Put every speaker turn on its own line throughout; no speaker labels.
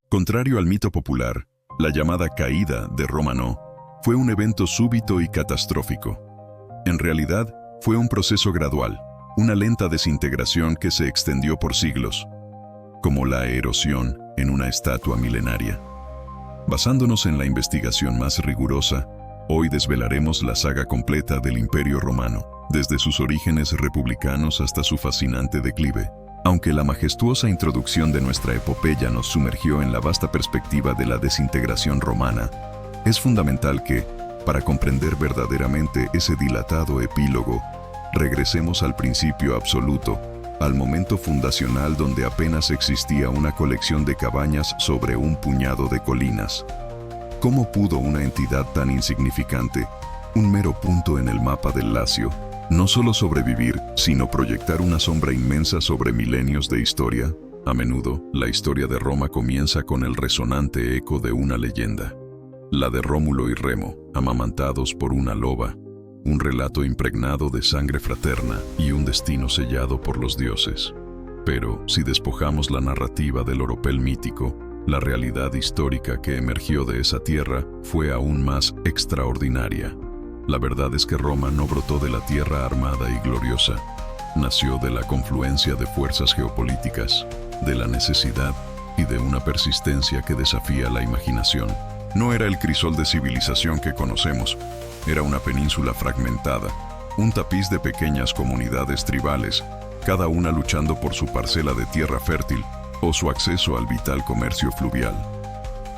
Contrario al mito popular, la llamada caída de Roma no fue un evento súbito y catastrófico. En realidad, fue un proceso gradual, una lenta desintegración que se extendió por siglos, como la erosión en una estatua milenaria. Basándonos en la investigación más rigurosa, hoy desvelaremos la saga completa del Imperio Romano, desde sus orígenes republicanos hasta su fascinante declive. Aunque la majestuosa introducción de nuestra epopeya nos sumergió en la vasta perspectiva de la desintegración romana, es fundamental que, para comprender verdaderamente ese dilatado epílogo, regresemos al principio absoluto, al momento fundacional donde apenas existía una colección de cabañas sobre un puñado de colinas. ¿Cómo pudo una entidad tan insignificante, un mero punto en el mapa del Lacio, no solo sobrevivir, sino proyectar una sombra inmensa sobre milenios de historia? A menudo, la historia de Roma comienza con el resonante eco de una leyenda. La de Rómulo y Remo, amamantados por una loba, un relato impregnado de sangre fraterna y un destino sellado por los dioses. Pero, si despojamos la narrativa del oropel mítico, la realidad histórica que emergió de esa tierra fue aún más extraordinaria. La verdad es que Roma no brotó de la tierra armada y gloriosa. Nació de la confluencia de fuerzas geopolíticas, de la necesidad y de una persistencia que desafía la imaginación. No era el crisol de civilización que conocemos, era una península fragmentada, un tapiz de pequeñas comunidades tribales, cada una luchando por su parcela de tierra fértil o su acceso al vital comercio fluvial.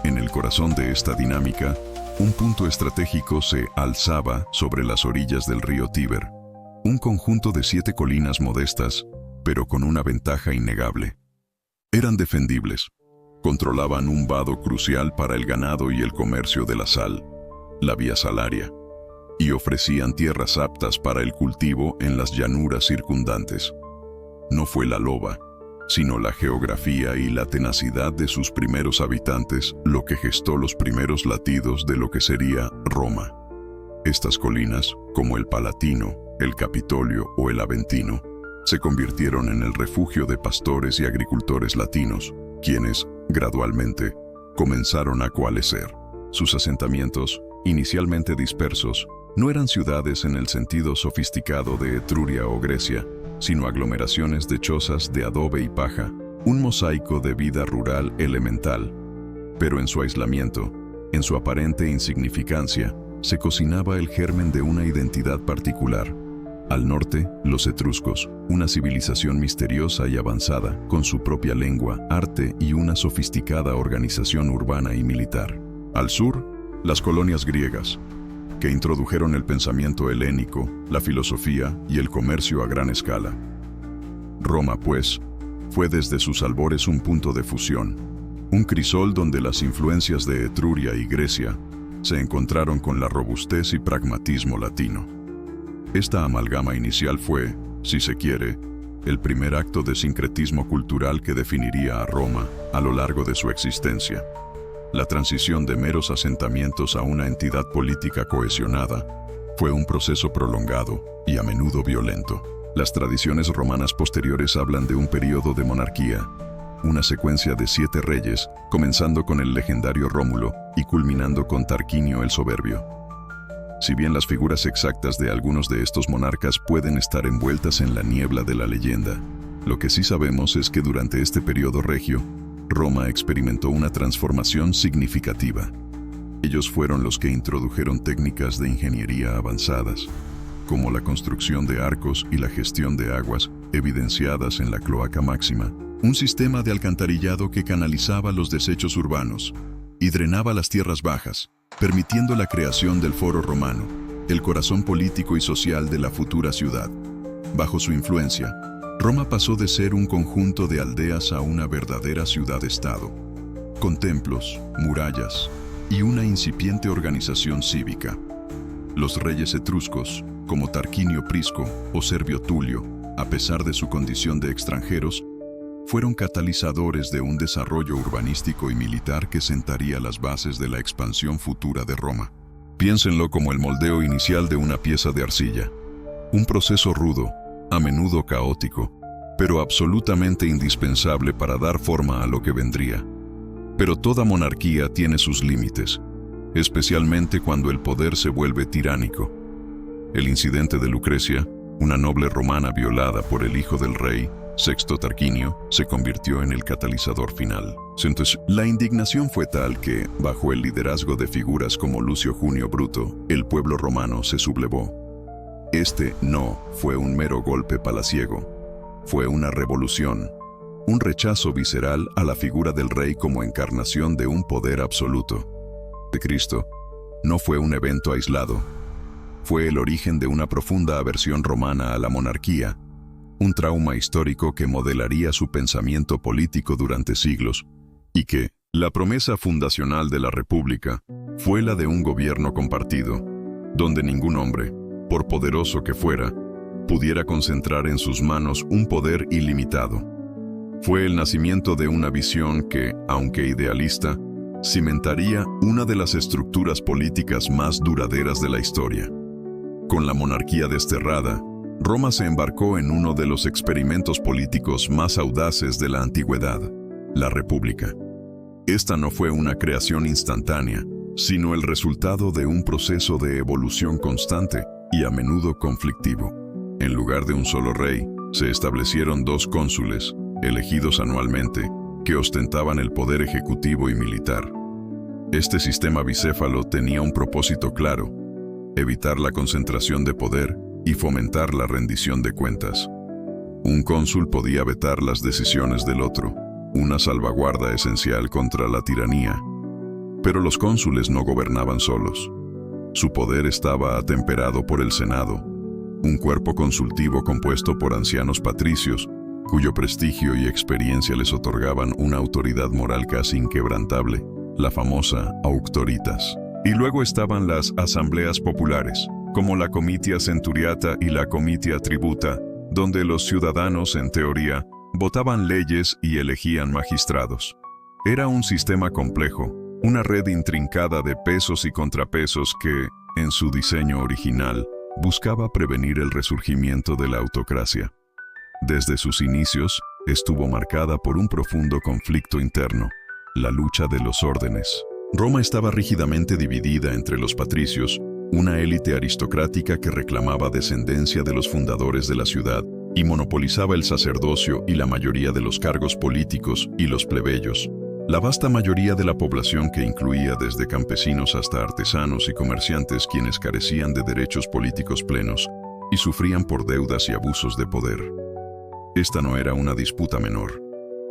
En el corazón de esta dinámica, un punto estratégico se alzaba sobre las orillas del río Tíber, un conjunto de 7 colinas modestas, pero con una ventaja innegable. Eran defendibles, controlaban un vado crucial para el ganado y el comercio de la sal, la Vía Salaria, y ofrecían tierras aptas para el cultivo en las llanuras circundantes. No fue la loba, sino la geografía y la tenacidad de sus primeros habitantes lo que gestó los primeros latidos de lo que sería Roma. Estas colinas, como el Palatino, el Capitolio o el Aventino, se convirtieron en el refugio de pastores y agricultores latinos, quienes, gradualmente, comenzaron a coalescer. Sus asentamientos, inicialmente dispersos, no eran ciudades en el sentido sofisticado de Etruria o Grecia, sino aglomeraciones de chozas de adobe y paja, un mosaico de vida rural elemental. Pero en su aislamiento, en su aparente insignificancia, se cocinaba el germen de una identidad particular. Al norte, los etruscos, una civilización misteriosa y avanzada, con su propia lengua, arte y una sofisticada organización urbana y militar. Al sur, las colonias griegas, que introdujeron el pensamiento helénico, la filosofía y el comercio a gran escala. Roma, pues, fue desde sus albores un punto de fusión, un crisol donde las influencias de Etruria y Grecia se encontraron con la robustez y pragmatismo latino. Esta amalgama inicial fue, si se quiere, el primer acto de sincretismo cultural que definiría a Roma a lo largo de su existencia. La transición de meros asentamientos a una entidad política cohesionada fue un proceso prolongado y a menudo violento. Las tradiciones romanas posteriores hablan de un periodo de monarquía, una secuencia de 7 reyes, comenzando con el legendario Rómulo y culminando con Tarquinio el Soberbio. Si bien las figuras exactas de algunos de estos monarcas pueden estar envueltas en la niebla de la leyenda, lo que sí sabemos es que durante este periodo regio, Roma experimentó una transformación significativa. Ellos fueron los que introdujeron técnicas de ingeniería avanzadas, como la construcción de arcos y la gestión de aguas, evidenciadas en la Cloaca Máxima, un sistema de alcantarillado que canalizaba los desechos urbanos y drenaba las tierras bajas, permitiendo la creación del Foro Romano, el corazón político y social de la futura ciudad. Bajo su influencia, Roma pasó de ser un conjunto de aldeas a una verdadera ciudad-estado, con templos, murallas y una incipiente organización cívica. Los reyes etruscos, como Tarquinio Prisco o Servio Tulio, a pesar de su condición de extranjeros, fueron catalizadores de un desarrollo urbanístico y militar que sentaría las bases de la expansión futura de Roma. Piénsenlo como el moldeo inicial de una pieza de arcilla, un proceso rudo, a menudo caótico, pero absolutamente indispensable para dar forma a lo que vendría. Pero toda monarquía tiene sus límites, especialmente cuando el poder se vuelve tiránico. El incidente de Lucrecia, una noble romana violada por el hijo del rey, Sexto Tarquinio, se convirtió en el catalizador final. Entonces, la indignación fue tal que, bajo el liderazgo de figuras como Lucio Junio Bruto, el pueblo romano se sublevó. Este no fue un mero golpe palaciego, fue una revolución, un rechazo visceral a la figura del rey como encarnación de un poder absoluto. De Cristo no fue un evento aislado, fue el origen de una profunda aversión romana a la monarquía, un trauma histórico que modelaría su pensamiento político durante siglos, y que, la promesa fundacional de la República, fue la de un gobierno compartido, donde ningún hombre, por poderoso que fuera, pudiera concentrar en sus manos un poder ilimitado. Fue el nacimiento de una visión que, aunque idealista, cimentaría una de las estructuras políticas más duraderas de la historia. Con la monarquía desterrada, Roma se embarcó en uno de los experimentos políticos más audaces de la antigüedad, la República. Esta no fue una creación instantánea, sino el resultado de un proceso de evolución constante y a menudo conflictivo. En lugar de un solo rey, se establecieron 2 cónsules, elegidos anualmente, que ostentaban el poder ejecutivo y militar. Este sistema bicéfalo tenía un propósito claro: evitar la concentración de poder y fomentar la rendición de cuentas. Un cónsul podía vetar las decisiones del otro, una salvaguarda esencial contra la tiranía. Pero los cónsules no gobernaban solos. Su poder estaba atemperado por el Senado, un cuerpo consultivo compuesto por ancianos patricios, cuyo prestigio y experiencia les otorgaban una autoridad moral casi inquebrantable, la famosa auctoritas. Y luego estaban las asambleas populares, como la Comitia Centuriata y la Comitia Tributa, donde los ciudadanos, en teoría, votaban leyes y elegían magistrados. Era un sistema complejo, una red intrincada de pesos y contrapesos que, en su diseño original, buscaba prevenir el resurgimiento de la autocracia. Desde sus inicios, estuvo marcada por un profundo conflicto interno, la lucha de los órdenes. Roma estaba rígidamente dividida entre los patricios, una élite aristocrática que reclamaba descendencia de los fundadores de la ciudad y monopolizaba el sacerdocio y la mayoría de los cargos políticos, y los plebeyos, la vasta mayoría de la población que incluía desde campesinos hasta artesanos y comerciantes quienes carecían de derechos políticos plenos y sufrían por deudas y abusos de poder. Esta no era una disputa menor,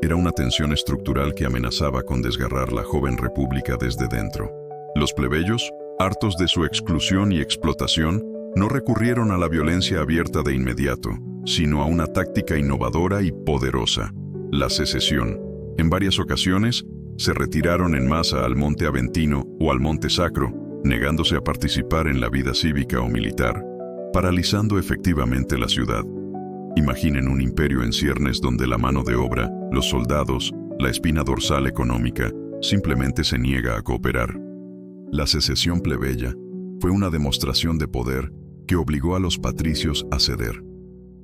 era una tensión estructural que amenazaba con desgarrar la joven república desde dentro. Los plebeyos, hartos de su exclusión y explotación, no recurrieron a la violencia abierta de inmediato, sino a una táctica innovadora y poderosa: la secesión. En varias ocasiones, se retiraron en masa al Monte Aventino o al Monte Sacro, negándose a participar en la vida cívica o militar, paralizando efectivamente la ciudad. Imaginen un imperio en ciernes donde la mano de obra, los soldados, la espina dorsal económica, simplemente se niega a cooperar. La secesión plebeya fue una demostración de poder que obligó a los patricios a ceder.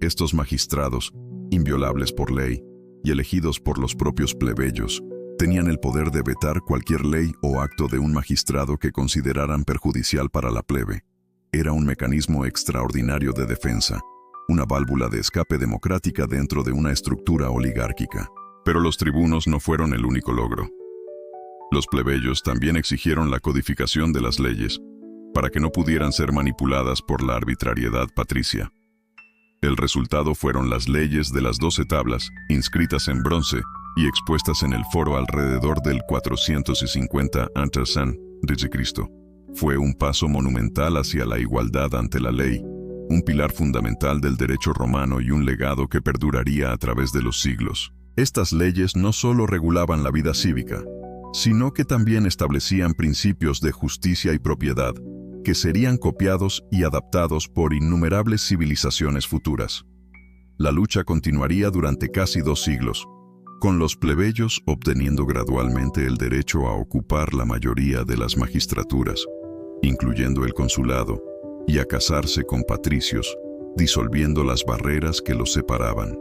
Estos magistrados, inviolables por ley y elegidos por los propios plebeyos, tenían el poder de vetar cualquier ley o acto de un magistrado que consideraran perjudicial para la plebe. Era un mecanismo extraordinario de defensa, una válvula de escape democrática dentro de una estructura oligárquica. Pero los tribunos no fueron el único logro. Los plebeyos también exigieron la codificación de las leyes, para que no pudieran ser manipuladas por la arbitrariedad patricia. El resultado fueron las leyes de las 12 tablas, inscritas en bronce y expuestas en el foro alrededor del 450 a.C. Fue un paso monumental hacia la igualdad ante la ley, un pilar fundamental del derecho romano y un legado que perduraría a través de los siglos. Estas leyes no solo regulaban la vida cívica, sino que también establecían principios de justicia y propiedad, que serían copiados y adaptados por innumerables civilizaciones futuras. La lucha continuaría durante casi 2 siglos, con los plebeyos obteniendo gradualmente el derecho a ocupar la mayoría de las magistraturas, incluyendo el consulado, y a casarse con patricios, disolviendo las barreras que los separaban.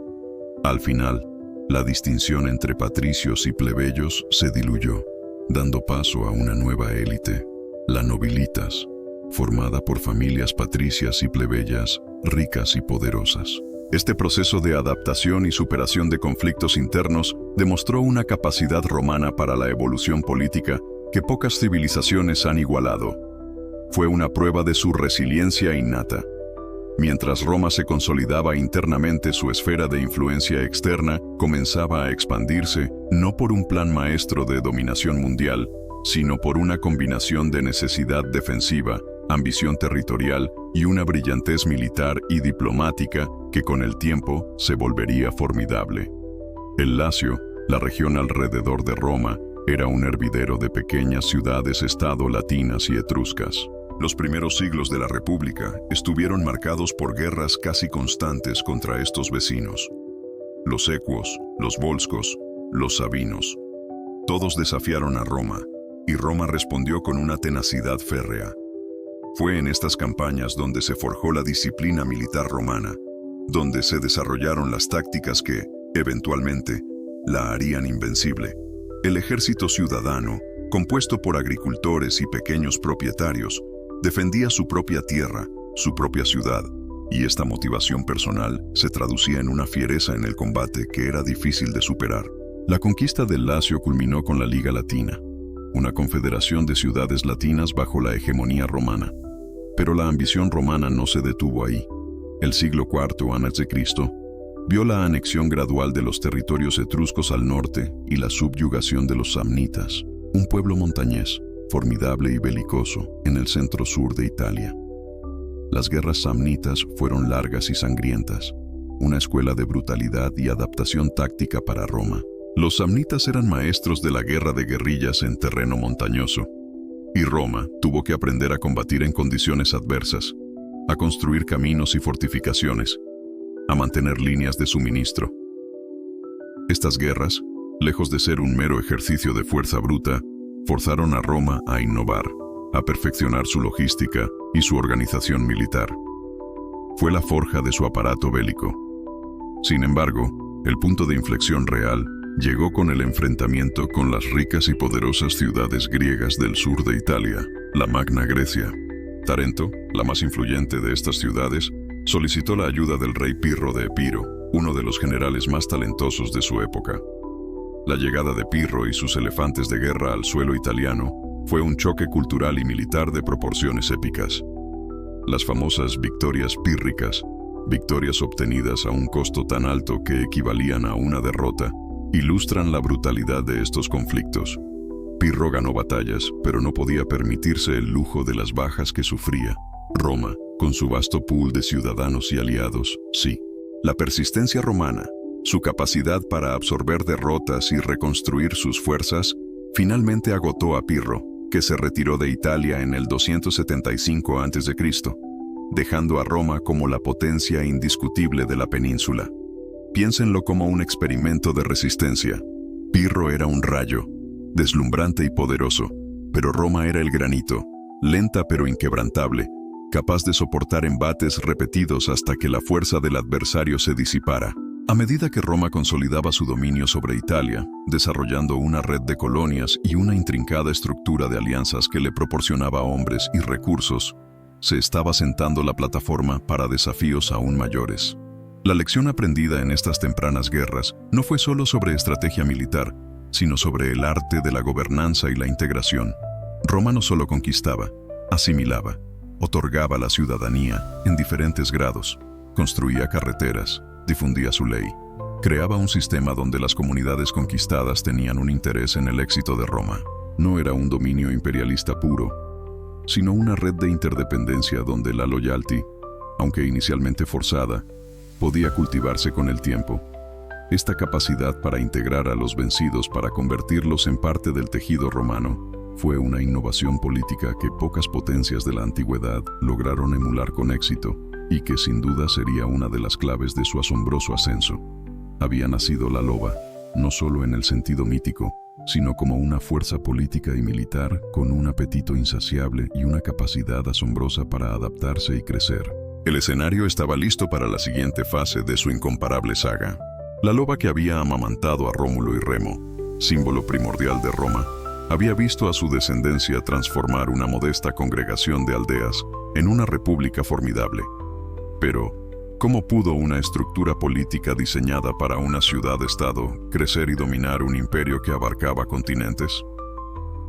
Al final, la distinción entre patricios y plebeyos se diluyó. dando paso a una nueva élite, la nobilitas, formada por familias patricias y plebeyas, ricas y poderosas. Este proceso de adaptación y superación de conflictos internos demostró una capacidad romana para la evolución política que pocas civilizaciones han igualado. Fue una prueba de su resiliencia innata. Mientras Roma se consolidaba internamente, su esfera de influencia externa comenzaba a expandirse no por un plan maestro de dominación mundial, sino por una combinación de necesidad defensiva, ambición territorial y una brillantez militar y diplomática que con el tiempo se volvería formidable. El Lacio, la región alrededor de Roma, era un hervidero de pequeñas ciudades-estado latinas y etruscas. Los primeros siglos de la República estuvieron marcados por guerras casi constantes contra estos vecinos. Los equos, los volscos, los sabinos. Todos desafiaron a Roma, y Roma respondió con una tenacidad férrea. Fue en estas campañas donde se forjó la disciplina militar romana, donde se desarrollaron las tácticas que, eventualmente, la harían invencible. El ejército ciudadano, compuesto por agricultores y pequeños propietarios, defendía su propia tierra, su propia ciudad, y esta motivación personal se traducía en una fiereza en el combate que era difícil de superar. La conquista del Lacio culminó con la Liga Latina, una confederación de ciudades latinas bajo la hegemonía romana. Pero la ambición romana no se detuvo ahí. El siglo IV a.C. vio la anexión gradual de los territorios etruscos al norte y la subyugación de los samnitas, un pueblo montañés, formidable y belicoso, en el centro-sur de Italia. Las guerras samnitas fueron largas y sangrientas, una escuela de brutalidad y adaptación táctica para Roma. Los samnitas eran maestros de la guerra de guerrillas en terreno montañoso, y Roma tuvo que aprender a combatir en condiciones adversas, a construir caminos y fortificaciones, a mantener líneas de suministro. Estas guerras, lejos de ser un mero ejercicio de fuerza bruta, forzaron a Roma a innovar, a perfeccionar su logística y su organización militar. Fue la forja de su aparato bélico. Sin embargo, el punto de inflexión real llegó con el enfrentamiento con las ricas y poderosas ciudades griegas del sur de Italia, la Magna Grecia. Tarento, la más influyente de estas ciudades, solicitó la ayuda del rey Pirro de Epiro, uno de los generales más talentosos de su época. La llegada de Pirro y sus elefantes de guerra al suelo italiano fue un choque cultural y militar de proporciones épicas. Las famosas victorias pírricas, victorias obtenidas a un costo tan alto que equivalían a una derrota, ilustran la brutalidad de estos conflictos. Pirro ganó batallas, pero no podía permitirse el lujo de las bajas que sufría. Roma, con su vasto pool de ciudadanos y aliados, sí. La persistencia romana, su capacidad para absorber derrotas y reconstruir sus fuerzas, finalmente agotó a Pirro, que se retiró de Italia en el 275 a.C., dejando a Roma como la potencia indiscutible de la península. Piénsenlo como un experimento de resistencia. Pirro era un rayo, deslumbrante y poderoso, pero Roma era el granito, lenta pero inquebrantable, capaz de soportar embates repetidos hasta que la fuerza del adversario se disipara. A medida que Roma consolidaba su dominio sobre Italia, desarrollando una red de colonias y una intrincada estructura de alianzas que le proporcionaba hombres y recursos, se estaba sentando la plataforma para desafíos aún mayores. La lección aprendida en estas tempranas guerras no fue solo sobre estrategia militar, sino sobre el arte de la gobernanza y la integración. Roma no solo conquistaba, asimilaba, otorgaba la ciudadanía en diferentes grados, construía carreteras, difundía su ley, creaba un sistema donde las comunidades conquistadas tenían un interés en el éxito de Roma. No era un dominio imperialista puro, sino una red de interdependencia donde la loyalty, aunque inicialmente forzada, podía cultivarse con el tiempo. Esta capacidad para integrar a los vencidos para convertirlos en parte del tejido romano fue una innovación política que pocas potencias de la antigüedad lograron emular con éxito, y que sin duda sería una de las claves de su asombroso ascenso. Había nacido la loba, no solo en el sentido mítico, sino como una fuerza política y militar con un apetito insaciable y una capacidad asombrosa para adaptarse y crecer. El escenario estaba listo para la siguiente fase de su incomparable saga. La loba que había amamantado a Rómulo y Remo, símbolo primordial de Roma, había visto a su descendencia transformar una modesta congregación de aldeas en una república formidable. Pero, ¿cómo pudo una estructura política diseñada para una ciudad-estado crecer y dominar un imperio que abarcaba continentes?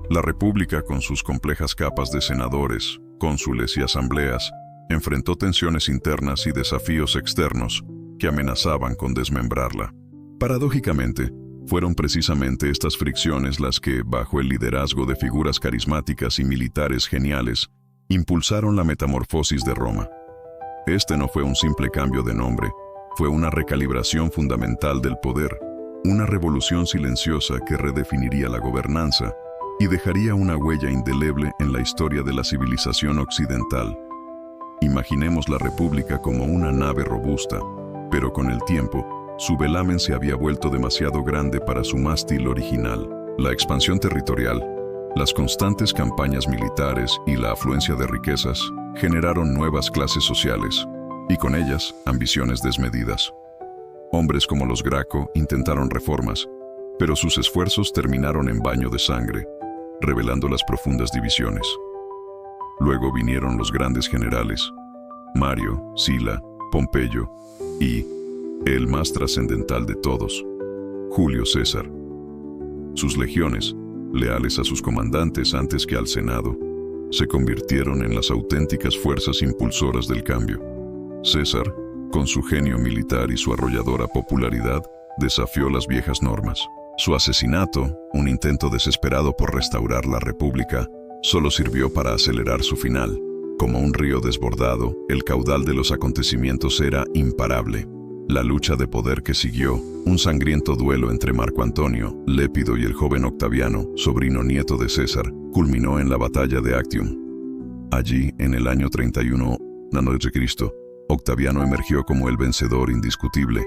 La república, con sus complejas capas de senadores, cónsules y asambleas, enfrentó tensiones internas y desafíos externos que amenazaban con desmembrarla. Paradójicamente, fueron precisamente estas fricciones las que, bajo el liderazgo de figuras carismáticas y militares geniales, impulsaron la metamorfosis de Roma. Este no fue un simple cambio de nombre, fue una recalibración fundamental del poder, una revolución silenciosa que redefiniría la gobernanza y dejaría una huella indeleble en la historia de la civilización occidental. Imaginemos la República como una nave robusta, pero con el tiempo, su velamen se había vuelto demasiado grande para su mástil original. La expansión territorial, las constantes campañas militares y la afluencia de riquezas generaron nuevas clases sociales, y con ellas ambiciones desmedidas. Hombres como los Graco intentaron reformas, pero sus esfuerzos terminaron en baño de sangre, revelando las profundas divisiones. Luego vinieron los grandes generales, Mario, Sila, Pompeyo y, el más trascendental de todos, Julio César. Sus legiones, leales a sus comandantes antes que al Senado, se convirtieron en las auténticas fuerzas impulsoras del cambio. César, con su genio militar y su arrolladora popularidad, desafió las viejas normas. Su asesinato, un intento desesperado por restaurar la República, solo sirvió para acelerar su final. Como un río desbordado, el caudal de los acontecimientos era imparable. La lucha de poder que siguió, un sangriento duelo entre Marco Antonio, Lépido y el joven Octaviano, sobrino nieto de César, culminó en la batalla de Actium. Allí, en el año 31 a.C., Octaviano emergió como el vencedor indiscutible.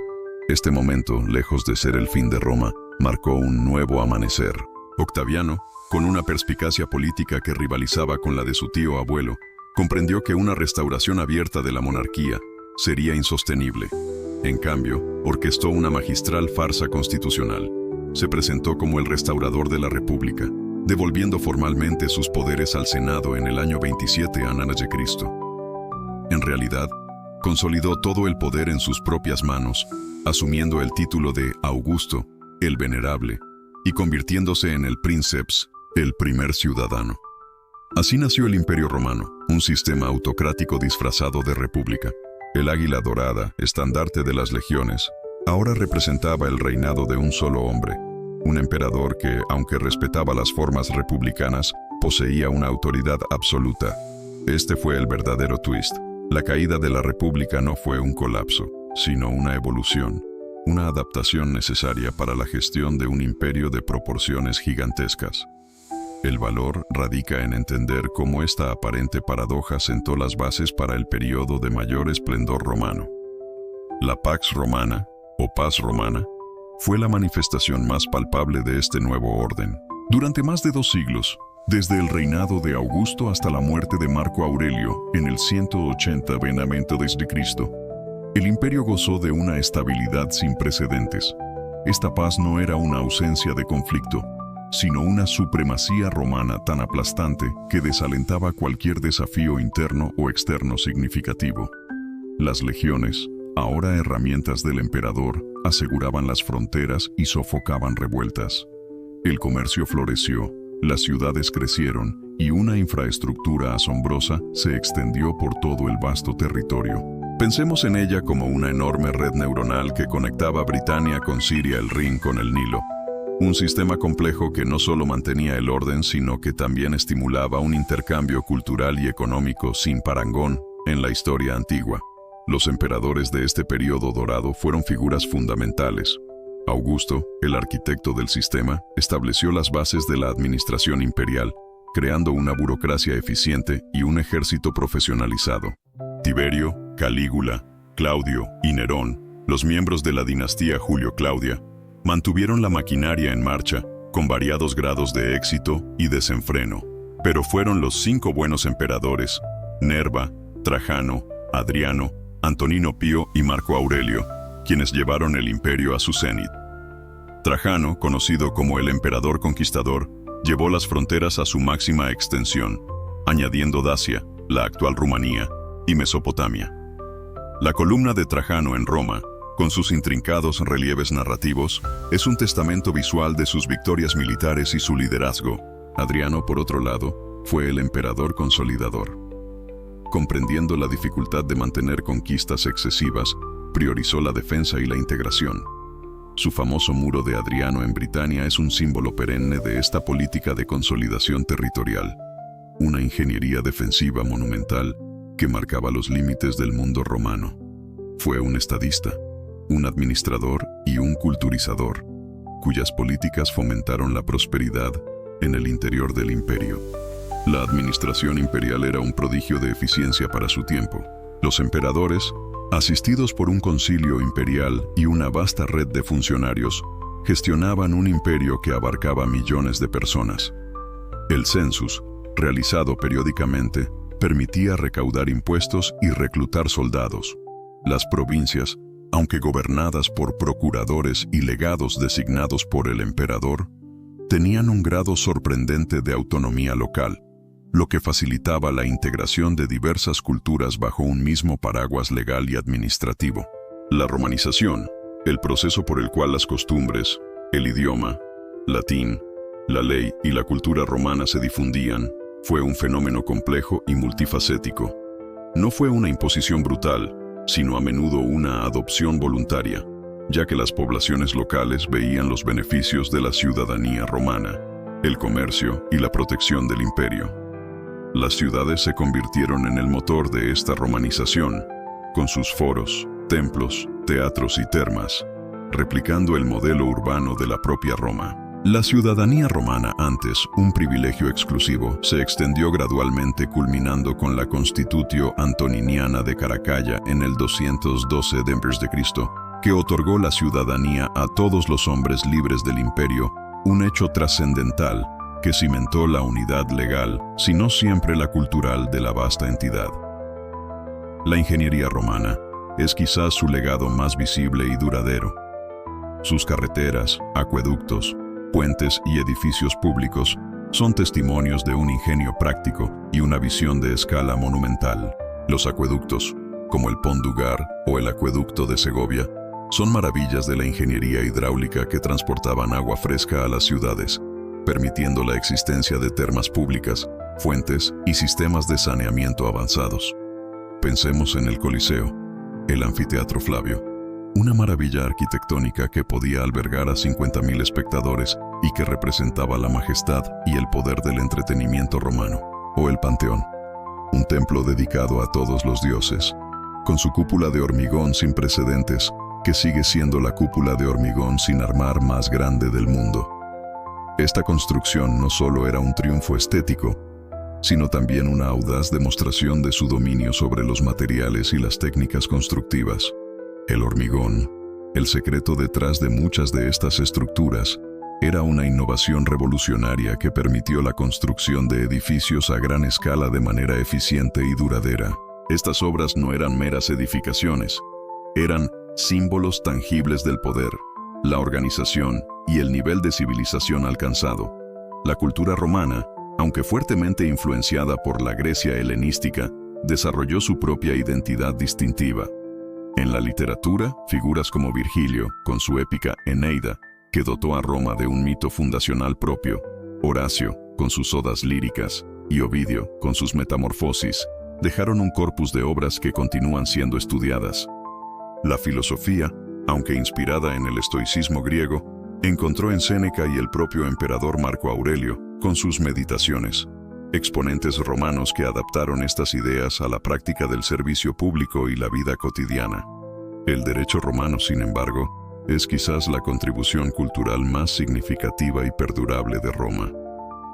Este momento, lejos de ser el fin de Roma, marcó un nuevo amanecer. Octaviano, con una perspicacia política que rivalizaba con la de su tío abuelo, comprendió que una restauración abierta de la monarquía sería insostenible. En cambio, orquestó una magistral farsa constitucional. Se presentó como el restaurador de la República, devolviendo formalmente sus poderes al Senado en el año 27 a.C. En realidad, consolidó todo el poder en sus propias manos, asumiendo el título de Augusto, el Venerable, y convirtiéndose en el Princeps, el primer ciudadano. Así nació el Imperio Romano, un sistema autocrático disfrazado de república. El águila dorada, estandarte de las legiones, ahora representaba el reinado de un solo hombre, un emperador que, aunque respetaba las formas republicanas, poseía una autoridad absoluta. Este fue el verdadero twist. La caída de la República no fue un colapso, sino una evolución, una adaptación necesaria para la gestión de un imperio de proporciones gigantescas. El valor radica en entender cómo esta aparente paradoja sentó las bases para el periodo de mayor esplendor romano. La Pax Romana, o Paz Romana, fue la manifestación más palpable de este nuevo orden. Durante más de 2 siglos, desde el reinado de Augusto hasta la muerte de Marco Aurelio en el 180 a.C., el imperio gozó de una estabilidad sin precedentes. Esta paz no era una ausencia de conflicto, sino una supremacía romana tan aplastante que desalentaba cualquier desafío interno o externo significativo. Las legiones, ahora herramientas del emperador, aseguraban las fronteras y sofocaban revueltas. El comercio floreció, las ciudades crecieron y una infraestructura asombrosa se extendió por todo el vasto territorio. Pensemos en ella como una enorme red neuronal que conectaba Britania con Siria, el Rin con el Nilo. Un sistema complejo que no solo mantenía el orden, sino que también estimulaba un intercambio cultural y económico sin parangón en la historia antigua. Los emperadores de este periodo dorado fueron figuras fundamentales. Augusto, el arquitecto del sistema, estableció las bases de la administración imperial, creando una burocracia eficiente y un ejército profesionalizado. Tiberio, Calígula, Claudio y Nerón, los miembros de la dinastía Julio-Claudia, mantuvieron la maquinaria en marcha, con variados grados de éxito y desenfreno. Pero fueron los 5 buenos emperadores, Nerva, Trajano, Adriano, Antonino Pío y Marco Aurelio, quienes llevaron el imperio a su cenit. Trajano, conocido como el emperador conquistador, llevó las fronteras a su máxima extensión, añadiendo Dacia, la actual Rumanía, y Mesopotamia. La columna de Trajano en Roma, con sus intrincados relieves narrativos, es un testamento visual de sus victorias militares y su liderazgo. Adriano, por otro lado, fue el emperador consolidador. Comprendiendo la dificultad de mantener conquistas excesivas, priorizó la defensa y la integración. Su famoso muro de Adriano en Britania es un símbolo perenne de esta política de consolidación territorial, una ingeniería defensiva monumental que marcaba los límites del mundo romano. Fue un estadista, un administrador y un culturizador, cuyas políticas fomentaron la prosperidad en el interior del imperio. La administración imperial era un prodigio de eficiencia para su tiempo. Los emperadores, asistidos por un concilio imperial y una vasta red de funcionarios, gestionaban un imperio que abarcaba millones de personas. El census, realizado periódicamente, permitía recaudar impuestos y reclutar soldados. Las provincias, aunque gobernadas por procuradores y legados designados por el emperador, tenían un grado sorprendente de autonomía local, lo que facilitaba la integración de diversas culturas bajo un mismo paraguas legal y administrativo. La romanización, el proceso por el cual las costumbres, el idioma, latín, la ley y la cultura romana se difundían, fue un fenómeno complejo y multifacético. No fue una imposición brutal, sino a menudo una adopción voluntaria, ya que las poblaciones locales veían los beneficios de la ciudadanía romana, el comercio y la protección del imperio. Las ciudades se convirtieron en el motor de esta romanización, con sus foros, templos, teatros y termas, replicando el modelo urbano de la propia Roma. La ciudadanía romana, antes un privilegio exclusivo, se extendió gradualmente culminando con la Constitutio Antoniniana de Caracalla en el 212 d.C., que otorgó la ciudadanía a todos los hombres libres del imperio, un hecho trascendental que cimentó la unidad legal, si no siempre la cultural, de la vasta entidad. La ingeniería romana es quizás su legado más visible y duradero. Sus carreteras, acueductos, puentes y edificios públicos son testimonios de un ingenio práctico y una visión de escala monumental. Los acueductos, como el Pont du Gard o el acueducto de Segovia, son maravillas de la ingeniería hidráulica que transportaban agua fresca a las ciudades, permitiendo la existencia de termas públicas, fuentes y sistemas de saneamiento avanzados. Pensemos en el Coliseo, el Anfiteatro Flavio, una maravilla arquitectónica que podía albergar a 50.000 espectadores y que representaba la majestad y el poder del entretenimiento romano. O el Panteón, un templo dedicado a todos los dioses, con su cúpula de hormigón sin precedentes, que sigue siendo la cúpula de hormigón sin armar más grande del mundo. Esta construcción no solo era un triunfo estético, sino también una audaz demostración de su dominio sobre los materiales y las técnicas constructivas. El hormigón, el secreto detrás de muchas de estas estructuras, era una innovación revolucionaria que permitió la construcción de edificios a gran escala de manera eficiente y duradera. Estas obras no eran meras edificaciones, eran símbolos tangibles del poder, la organización y el nivel de civilización alcanzado. La cultura romana, aunque fuertemente influenciada por la Grecia helenística, desarrolló su propia identidad distintiva. En la literatura, figuras como Virgilio, con su épica Eneida, que dotó a Roma de un mito fundacional propio, Horacio, con sus odas líricas, y Ovidio, con sus metamorfosis, dejaron un corpus de obras que continúan siendo estudiadas. La filosofía, aunque inspirada en el estoicismo griego, encontró en Séneca y el propio emperador Marco Aurelio, con sus meditaciones, exponentes romanos que adaptaron estas ideas a la práctica del servicio público y la vida cotidiana. El derecho romano, sin embargo, es quizás la contribución cultural más significativa y perdurable de Roma.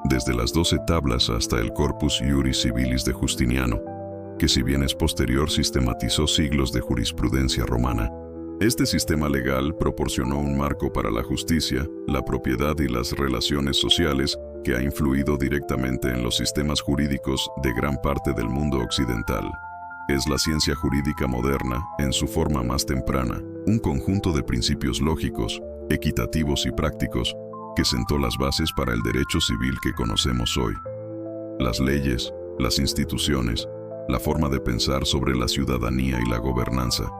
Desde las 12 tablas hasta el Corpus Iuris Civilis de Justiniano, que si bien es posterior sistematizó siglos de jurisprudencia romana. Este sistema legal proporcionó un marco para la justicia, la propiedad y las relaciones sociales que ha influido directamente en los sistemas jurídicos de gran parte del mundo occidental. Es la ciencia jurídica moderna, en su forma más temprana, un conjunto de principios lógicos, equitativos y prácticos, que sentó las bases para el derecho civil que conocemos hoy. Las leyes, las instituciones, la forma de pensar sobre la ciudadanía y la gobernanza.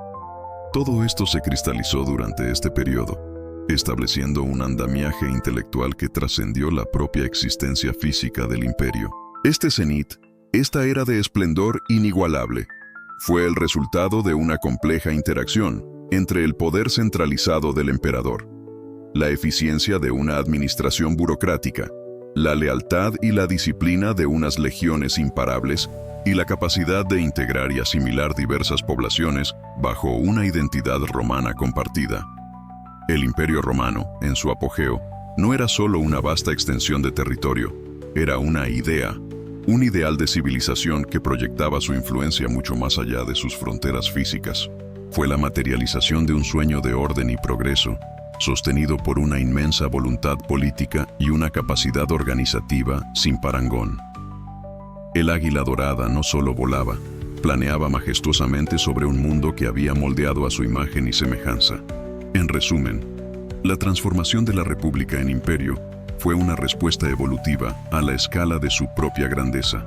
Todo esto se cristalizó durante este periodo, estableciendo un andamiaje intelectual que trascendió la propia existencia física del imperio. Este cenit, esta era de esplendor inigualable, fue el resultado de una compleja interacción entre el poder centralizado del emperador, la eficiencia de una administración burocrática, la lealtad y la disciplina de unas legiones imparables y la capacidad de integrar y asimilar diversas poblaciones bajo una identidad romana compartida. El Imperio Romano, en su apogeo, no era solo una vasta extensión de territorio, era una idea, un ideal de civilización que proyectaba su influencia mucho más allá de sus fronteras físicas. Fue la materialización de un sueño de orden y progreso, sostenido por una inmensa voluntad política y una capacidad organizativa sin parangón. El águila dorada no solo volaba, planeaba majestuosamente sobre un mundo que había moldeado a su imagen y semejanza. En resumen, la transformación de la República en imperio fue una respuesta evolutiva a la escala de su propia grandeza,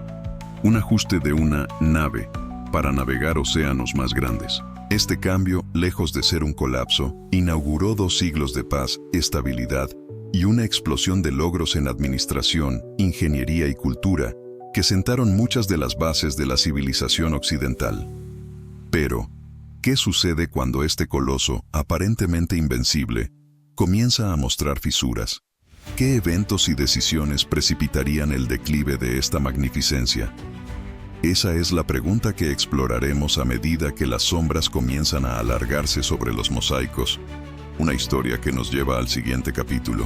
un ajuste de una nave para navegar océanos más grandes. Este cambio, lejos de ser un colapso, inauguró 2 siglos de paz, estabilidad y una explosión de logros en administración, ingeniería y cultura que sentaron muchas de las bases de la civilización occidental. Pero, ¿qué sucede cuando este coloso, aparentemente invencible, comienza a mostrar fisuras? ¿Qué eventos y decisiones precipitarían el declive de esta magnificencia? Esa es la pregunta que exploraremos a medida que las sombras comienzan a alargarse sobre los mosaicos, una historia que nos lleva al siguiente capítulo.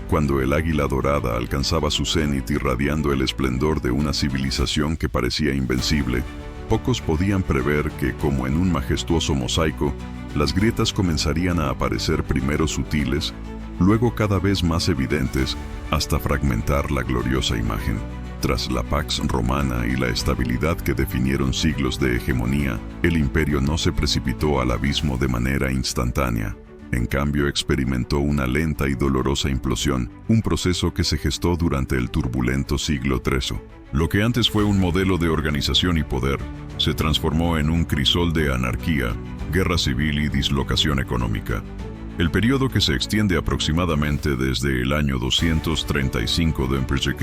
Cuando el águila dorada alcanzaba su cenit irradiando el esplendor de una civilización que parecía invencible, pocos podían prever que, como en un majestuoso mosaico, las grietas comenzarían a aparecer primero sutiles, luego cada vez más evidentes, hasta fragmentar la gloriosa imagen. Tras la Pax Romana y la estabilidad que definieron siglos de hegemonía, el imperio no se precipitó al abismo de manera instantánea. En cambio, experimentó una lenta y dolorosa implosión, un proceso que se gestó durante el turbulento siglo III. Lo que antes fue un modelo de organización y poder, se transformó en un crisol de anarquía, guerra civil y dislocación económica. El periodo, que se extiende aproximadamente desde el año 235 d.C.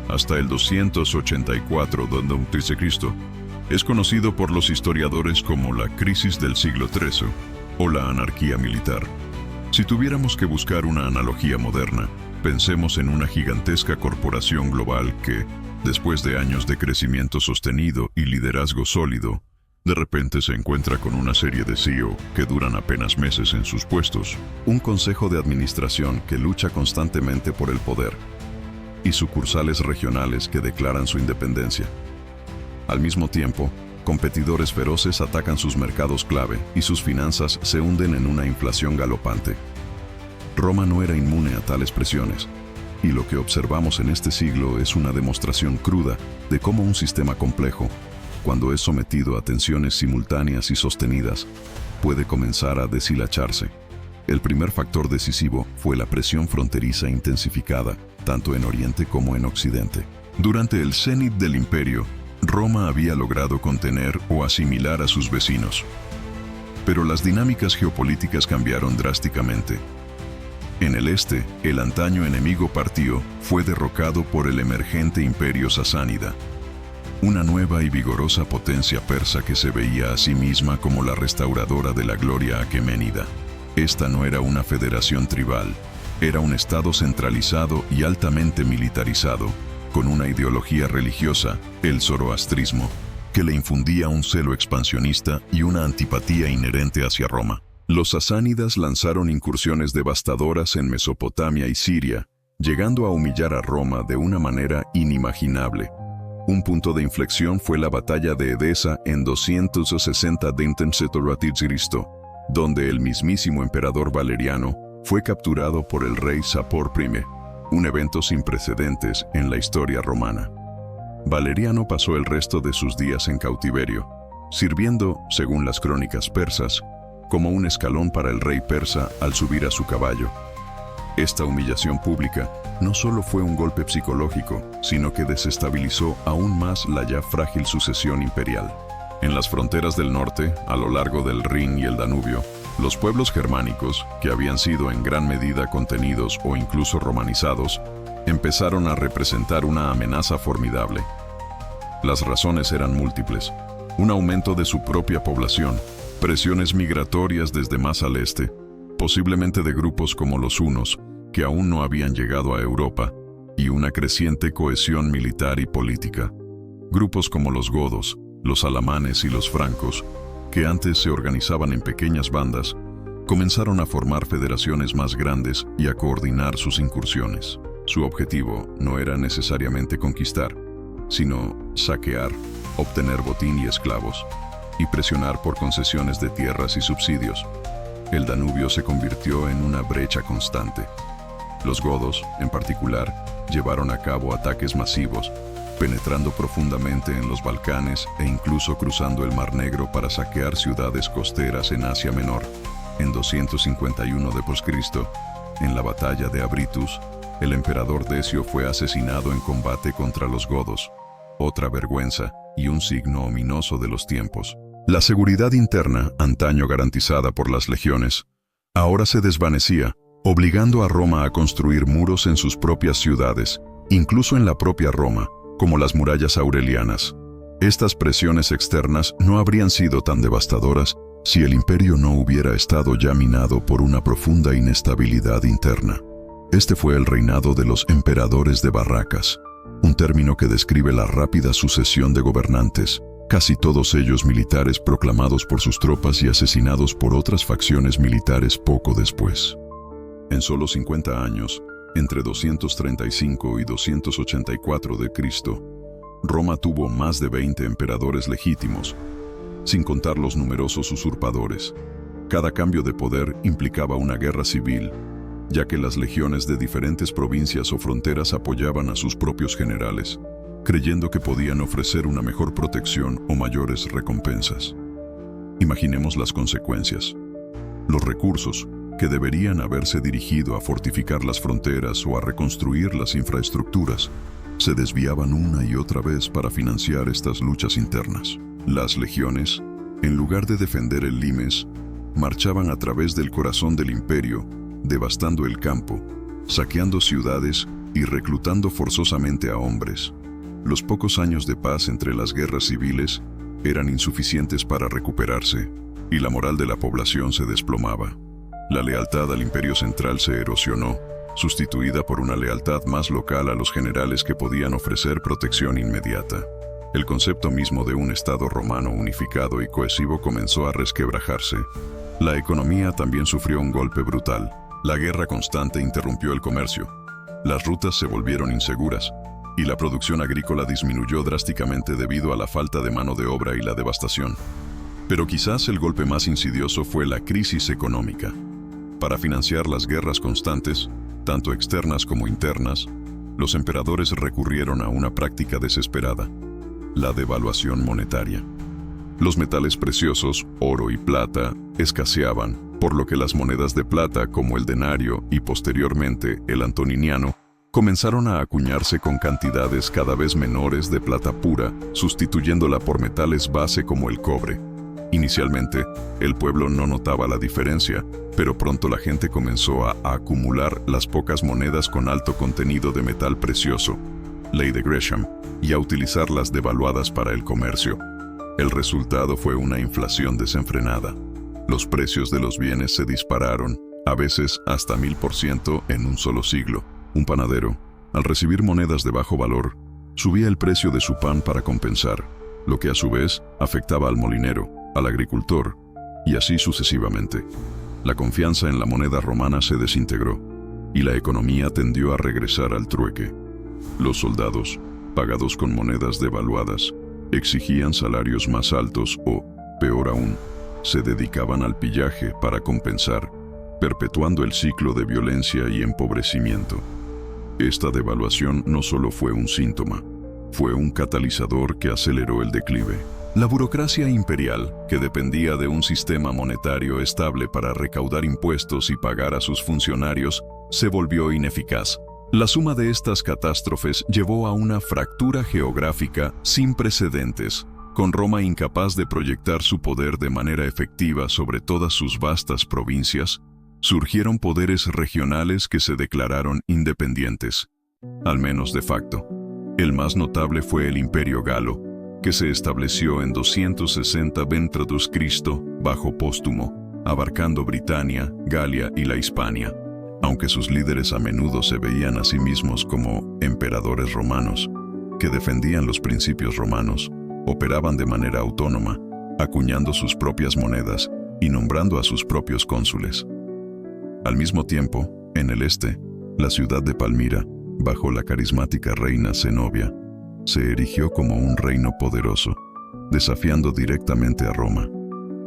hasta el 284 d.C., es conocido por los historiadores como la crisis del siglo XIII o la anarquía militar. Si tuviéramos que buscar una analogía moderna, pensemos en una gigantesca corporación global que, después de años de crecimiento sostenido y liderazgo sólido, de repente se encuentra con una serie de CEO que duran apenas meses en sus puestos, un consejo de administración que lucha constantemente por el poder, y sucursales regionales que declaran su independencia. Al mismo tiempo, competidores feroces atacan sus mercados clave y sus finanzas se hunden en una inflación galopante. Roma no era inmune a tales presiones, y lo que observamos en este siglo es una demostración cruda de cómo un sistema complejo, cuando es sometido a tensiones simultáneas y sostenidas, puede comenzar a deshilacharse. El primer factor decisivo fue la presión fronteriza intensificada, tanto en Oriente como en Occidente. Durante el cenit del imperio, Roma había logrado contener o asimilar a sus vecinos. Pero las dinámicas geopolíticas cambiaron drásticamente. En el este, el antaño enemigo Partio fue derrocado por el emergente imperio sasánida, una nueva y vigorosa potencia persa que se veía a sí misma como la restauradora de la gloria aqueménida. Esta no era una federación tribal, era un estado centralizado y altamente militarizado, con una ideología religiosa, el zoroastrismo, que le infundía un celo expansionista y una antipatía inherente hacia Roma. Los sasánidas lanzaron incursiones devastadoras en Mesopotamia y Siria, llegando a humillar a Roma de una manera inimaginable. Un punto de inflexión fue la batalla de Edesa en 260 d.C., donde el mismísimo emperador Valeriano fue capturado por el rey Sapor I, un evento sin precedentes en la historia romana. Valeriano pasó el resto de sus días en cautiverio, sirviendo, según las crónicas persas, como un escalón para el rey persa al subir a su caballo. Esta humillación pública no solo fue un golpe psicológico, sino que desestabilizó aún más la ya frágil sucesión imperial. En las fronteras del norte, a lo largo del Rin y el Danubio, los pueblos germánicos, que habían sido en gran medida contenidos o incluso romanizados, empezaron a representar una amenaza formidable. Las razones eran múltiples: un aumento de su propia población, presiones migratorias desde más al este, posiblemente de grupos como los hunos, que aún no habían llegado a Europa, y una creciente cohesión militar y política. Grupos como los godos, los alamanes y los francos, que antes se organizaban en pequeñas bandas, comenzaron a formar federaciones más grandes y a coordinar sus incursiones. Su objetivo no era necesariamente conquistar, sino saquear, obtener botín y esclavos, y presionar por concesiones de tierras y subsidios. El Danubio se convirtió en una brecha constante. Los godos, en particular, llevaron a cabo ataques masivos, penetrando profundamente en los Balcanes e incluso cruzando el Mar Negro para saquear ciudades costeras en Asia Menor. En 251 d.C., en la batalla de Abritus, el emperador Decio fue asesinado en combate contra los godos. Otra vergüenza y un signo ominoso de los tiempos. La seguridad interna, antaño garantizada por las legiones, ahora se desvanecía, obligando a Roma a construir muros en sus propias ciudades, incluso en la propia Roma, como las murallas aurelianas. Estas presiones externas no habrían sido tan devastadoras si el imperio no hubiera estado ya minado por una profunda inestabilidad interna. Este fue el reinado de los emperadores de barracas, un término que describe la rápida sucesión de gobernantes, casi todos ellos militares proclamados por sus tropas y asesinados por otras facciones militares poco después. En solo 50 años, entre 235 y 284 de Cristo, Roma tuvo más de 20 emperadores legítimos, sin contar los numerosos usurpadores. Cada cambio de poder implicaba una guerra civil, ya que las legiones de diferentes provincias o fronteras apoyaban a sus propios generales, creyendo que podían ofrecer una mejor protección o mayores recompensas. Imaginemos las consecuencias. Los recursos, que deberían haberse dirigido a fortificar las fronteras o a reconstruir las infraestructuras, se desviaban una y otra vez para financiar estas luchas internas. Las legiones, en lugar de defender el limes, marchaban a través del corazón del imperio, devastando el campo, saqueando ciudades y reclutando forzosamente a hombres. Los pocos años de paz entre las guerras civiles eran insuficientes para recuperarse, y la moral de la población se desplomaba. La lealtad al imperio central se erosionó, sustituida por una lealtad más local a los generales que podían ofrecer protección inmediata. El concepto mismo de un Estado romano unificado y cohesivo comenzó a resquebrajarse. La economía también sufrió un golpe brutal. La guerra constante interrumpió el comercio. Las rutas se volvieron inseguras, y la producción agrícola disminuyó drásticamente debido a la falta de mano de obra y la devastación. Pero quizás el golpe más insidioso fue la crisis económica. Para financiar las guerras constantes, tanto externas como internas, los emperadores recurrieron a una práctica desesperada: la devaluación monetaria. Los metales preciosos, oro y plata, escaseaban, por lo que las monedas de plata como el denario y posteriormente el antoniniano comenzaron a acuñarse con cantidades cada vez menores de plata pura, sustituyéndola por metales base como el cobre. Inicialmente, el pueblo no notaba la diferencia, pero pronto la gente comenzó a acumular las pocas monedas con alto contenido de metal precioso, ley de Gresham, y a utilizar las devaluadas para el comercio. El resultado fue una inflación desenfrenada. Los precios de los bienes se dispararon, a veces hasta 1000% en un solo siglo. Un panadero, al recibir monedas de bajo valor, subía el precio de su pan para compensar, lo que a su vez afectaba al molinero, al agricultor, y así sucesivamente. La confianza en la moneda romana se desintegró, y la economía tendió a regresar al trueque. Los soldados, pagados con monedas devaluadas, exigían salarios más altos o, peor aún, se dedicaban al pillaje para compensar, perpetuando el ciclo de violencia y empobrecimiento. Esta devaluación no solo fue un síntoma, fue un catalizador que aceleró el declive. La burocracia imperial, que dependía de un sistema monetario estable para recaudar impuestos y pagar a sus funcionarios, se volvió ineficaz. La suma de estas catástrofes llevó a una fractura geográfica sin precedentes, con Roma incapaz de proyectar su poder de manera efectiva sobre todas sus vastas provincias. Surgieron poderes regionales que se declararon independientes, al menos de facto. El más notable fue el Imperio Galo, que se estableció en 260 v.C. bajo Póstumo, abarcando Britania, Galia y la Hispania. Aunque sus líderes a menudo se veían a sí mismos como emperadores romanos, que defendían los principios romanos, operaban de manera autónoma, acuñando sus propias monedas y nombrando a sus propios cónsules. Al mismo tiempo, en el este, la ciudad de Palmira, bajo la carismática reina Zenobia, se erigió como un reino poderoso, desafiando directamente a Roma.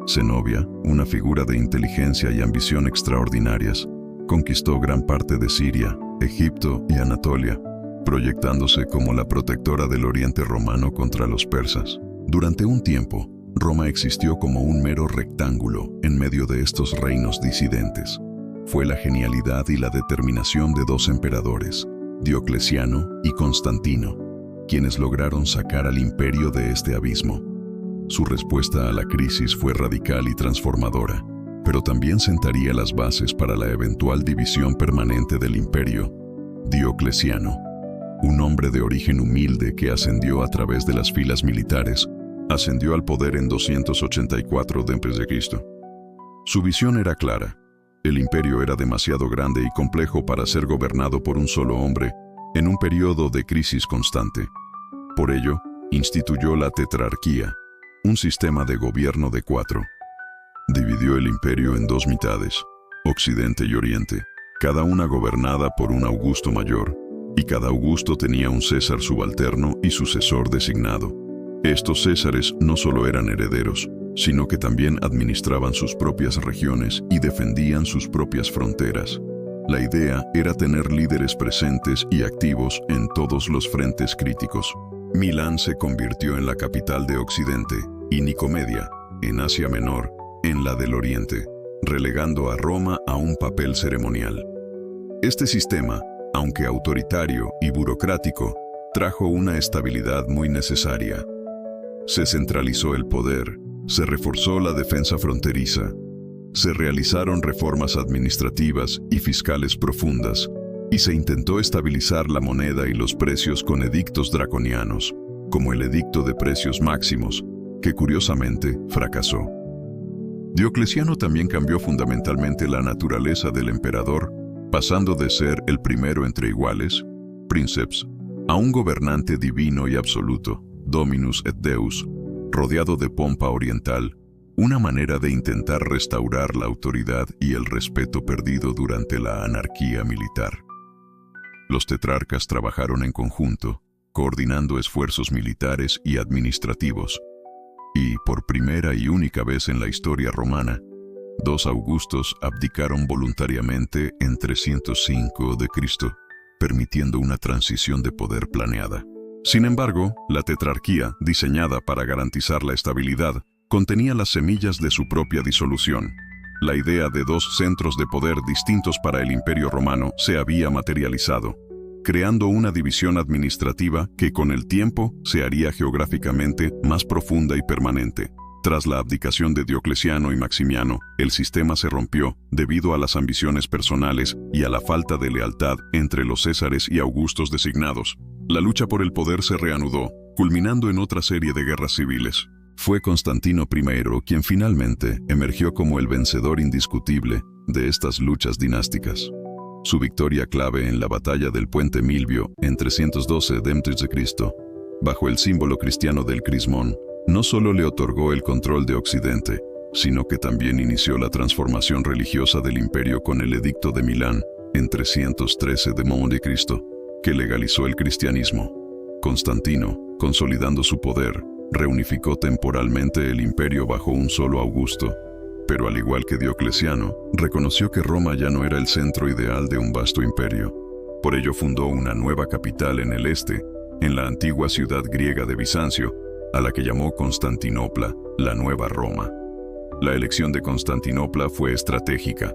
Zenobia, una figura de inteligencia y ambición extraordinarias, conquistó gran parte de Siria, Egipto y Anatolia, proyectándose como la protectora del Oriente romano contra los persas. Durante un tiempo, Roma existió como un mero rectángulo en medio de estos reinos disidentes. Fue la genialidad y la determinación de dos emperadores, Diocleciano y Constantino, quienes lograron sacar al imperio de este abismo. Su respuesta a la crisis fue radical y transformadora, pero también sentaría las bases para la eventual división permanente del imperio. Diocleciano, un hombre de origen humilde que ascendió a través de las filas militares, ascendió al poder en 284 d.C. Su visión era clara. El imperio era demasiado grande y complejo para ser gobernado por un solo hombre en un periodo de crisis constante. Por ello, instituyó la tetrarquía, un sistema de gobierno de 4. Dividió el imperio en 2 mitades, Occidente y Oriente, cada una gobernada por un Augusto mayor, y cada Augusto tenía un César subalterno y sucesor designado. Estos Césares no solo eran herederos, sino que también administraban sus propias regiones y defendían sus propias fronteras. La idea era tener líderes presentes y activos en todos los frentes críticos. Milán se convirtió en la capital de Occidente y Nicomedia, en Asia Menor, en la del Oriente, relegando a Roma a un papel ceremonial. Este sistema, aunque autoritario y burocrático, trajo una estabilidad muy necesaria. Se centralizó el poder, se reforzó la defensa fronteriza, se realizaron reformas administrativas y fiscales profundas, y se intentó estabilizar la moneda y los precios con edictos draconianos, como el Edicto de Precios Máximos, que curiosamente fracasó. Diocleciano también cambió fundamentalmente la naturaleza del emperador, pasando de ser el primero entre iguales, princeps, a un gobernante divino y absoluto, dominus et deus, rodeado de pompa oriental, una manera de intentar restaurar la autoridad y el respeto perdido durante la anarquía militar. Los tetrarcas trabajaron en conjunto, coordinando esfuerzos militares y administrativos, y, por primera y única vez en la historia romana, 2 Augustos abdicaron voluntariamente en 305 d.C., permitiendo una transición de poder planeada. Sin embargo, la tetrarquía, diseñada para garantizar la estabilidad, contenía las semillas de su propia disolución. La idea de 2 centros de poder distintos para el Imperio Romano se había materializado, creando una división administrativa que con el tiempo se haría geográficamente más profunda y permanente. Tras la abdicación de Diocleciano y Maximiano, el sistema se rompió debido a las ambiciones personales y a la falta de lealtad entre los césares y augustos designados. La lucha por el poder se reanudó, culminando en otra serie de guerras civiles. Fue Constantino I quien finalmente emergió como el vencedor indiscutible de estas luchas dinásticas. Su victoria clave en la batalla del Puente Milvio en 312 d.C., bajo el símbolo cristiano del crismón, no solo le otorgó el control de Occidente, sino que también inició la transformación religiosa del imperio con el Edicto de Milán en 313 d.C., que legalizó el cristianismo. Constantino, consolidando su poder, reunificó temporalmente el imperio bajo un solo Augusto, pero al igual que Diocleciano, reconoció que Roma ya no era el centro ideal de un vasto imperio. Por ello fundó una nueva capital en el este, en la antigua ciudad griega de Bizancio, a la que llamó Constantinopla, la Nueva Roma. La elección de Constantinopla fue estratégica,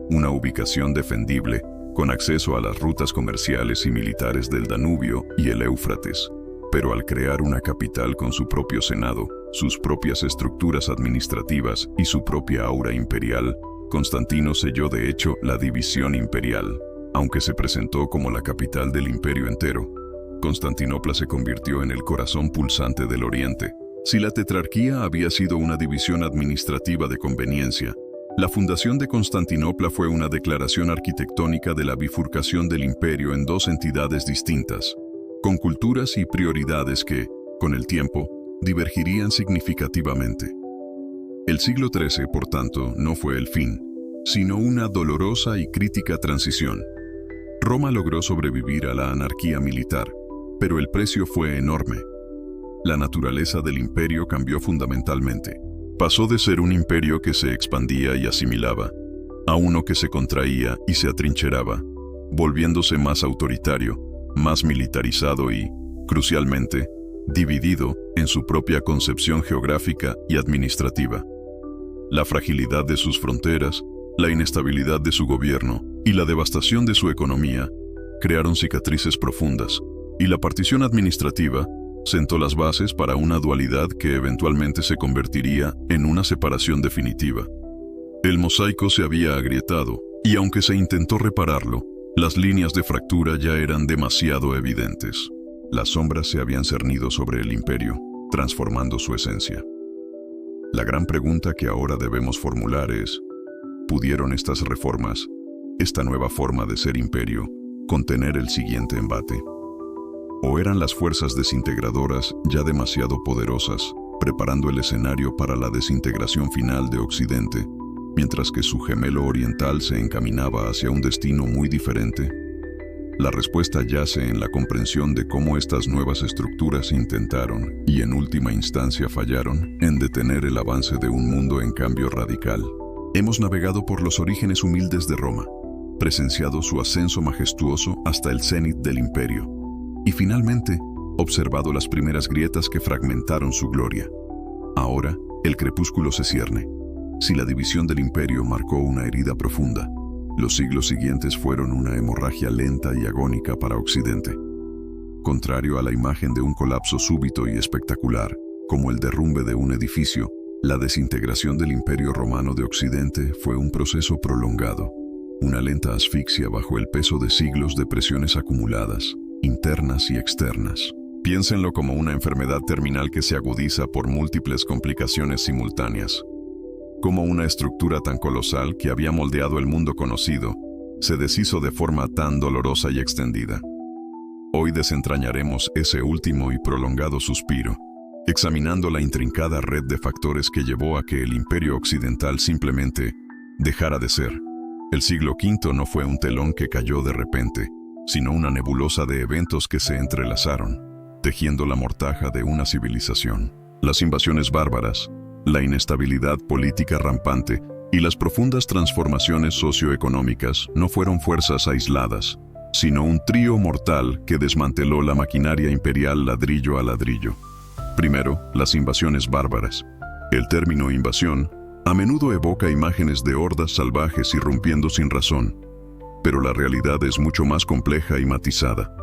una ubicación defendible, con acceso a las rutas comerciales y militares del Danubio y el Éufrates. Pero al crear una capital con su propio senado, sus propias estructuras administrativas y su propia aura imperial, Constantino selló de hecho la división imperial. Aunque se presentó como la capital del imperio entero, Constantinopla se convirtió en el corazón pulsante del Oriente. Si la tetrarquía había sido una división administrativa de conveniencia, la fundación de Constantinopla fue una declaración arquitectónica de la bifurcación del imperio en dos entidades distintas, con culturas y prioridades que, con el tiempo, divergirían significativamente. El siglo XIII, por tanto, no fue el fin, sino una dolorosa y crítica transición. Roma logró sobrevivir a la anarquía militar, pero el precio fue enorme. La naturaleza del imperio cambió fundamentalmente. Pasó de ser un imperio que se expandía y asimilaba, a uno que se contraía y se atrincheraba, volviéndose más autoritario, más militarizado y, crucialmente, dividido en su propia concepción geográfica y administrativa. La fragilidad de sus fronteras, la inestabilidad de su gobierno y la devastación de su economía crearon cicatrices profundas, y la partición administrativa sentó las bases para una dualidad que eventualmente se convertiría en una separación definitiva. El mosaico se había agrietado, y aunque se intentó repararlo, las líneas de fractura ya eran demasiado evidentes. Las sombras se habían cernido sobre el imperio, transformando su esencia. La gran pregunta que ahora debemos formular es: ¿pudieron estas reformas, esta nueva forma de ser imperio, contener el siguiente embate? ¿O eran las fuerzas desintegradoras ya demasiado poderosas, preparando el escenario para la desintegración final de Occidente, mientras que su gemelo oriental se encaminaba hacia un destino muy diferente? La respuesta yace en la comprensión de cómo estas nuevas estructuras intentaron, y en última instancia fallaron, en detener el avance de un mundo en cambio radical. Hemos navegado por los orígenes humildes de Roma, presenciado su ascenso majestuoso hasta el cénit del imperio, y finalmente, observado las primeras grietas que fragmentaron su gloria. Ahora, el crepúsculo se cierne. Si la división del imperio marcó una herida profunda, los siglos siguientes fueron una hemorragia lenta y agónica para Occidente. Contrario a la imagen de un colapso súbito y espectacular, como el derrumbe de un edificio, la desintegración del Imperio Romano de Occidente fue un proceso prolongado, una lenta asfixia bajo el peso de siglos de presiones acumuladas, internas y externas. Piénsenlo como una enfermedad terminal que se agudiza por múltiples complicaciones simultáneas. Como una estructura tan colosal que había moldeado el mundo conocido, se deshizo de forma tan dolorosa y extendida. Hoy desentrañaremos ese último y prolongado suspiro, examinando la intrincada red de factores que llevó a que el Imperio Occidental simplemente dejara de ser. El siglo V no fue un telón que cayó de repente, sino una nebulosa de eventos que se entrelazaron, tejiendo la mortaja de una civilización. Las invasiones bárbaras, la inestabilidad política rampante y las profundas transformaciones socioeconómicas no fueron fuerzas aisladas, sino un trío mortal que desmanteló la maquinaria imperial ladrillo a ladrillo. Primero, las invasiones bárbaras. El término invasión a menudo evoca imágenes de hordas salvajes irrumpiendo sin razón, pero la realidad es mucho más compleja y matizada.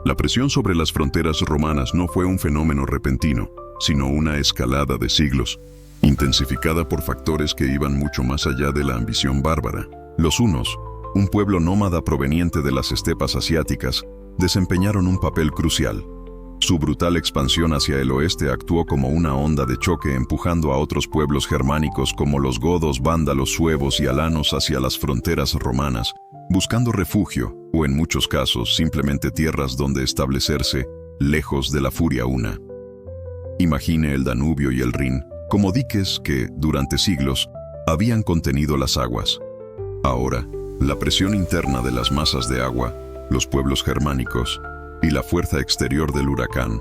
La presión sobre las fronteras romanas no fue un fenómeno repentino, sino una escalada de siglos, intensificada por factores que iban mucho más allá de la ambición bárbara. Los hunos, un pueblo nómada proveniente de las estepas asiáticas, desempeñaron un papel crucial. Su brutal expansión hacia el oeste actuó como una onda de choque empujando a otros pueblos germánicos como los godos, vándalos, suevos y alanos hacia las fronteras romanas, buscando refugio, o en muchos casos simplemente tierras donde establecerse, lejos de la furia huna. Imagine el Danubio y el Rin como diques que, durante siglos, habían contenido las aguas. Ahora, la presión interna de las masas de agua, los pueblos germánicos y la fuerza exterior del huracán,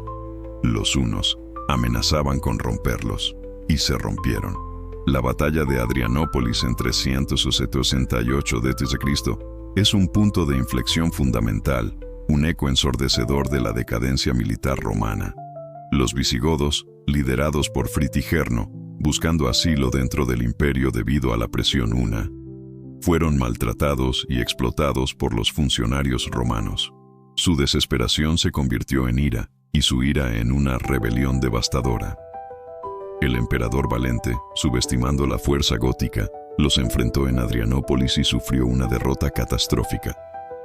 los hunos, amenazaban con romperlos, y se rompieron. La batalla de Adrianópolis en 368 d.C. es un punto de inflexión fundamental, un eco ensordecedor de la decadencia militar romana. Los visigodos, liderados por Fritigerno, buscando asilo dentro del imperio debido a la presión huna, Fueron maltratados y explotados por los funcionarios romanos. Su desesperación se convirtió en ira, y su ira en una rebelión devastadora. El emperador Valente, subestimando la fuerza gótica, los enfrentó en Adrianópolis y sufrió una derrota catastrófica.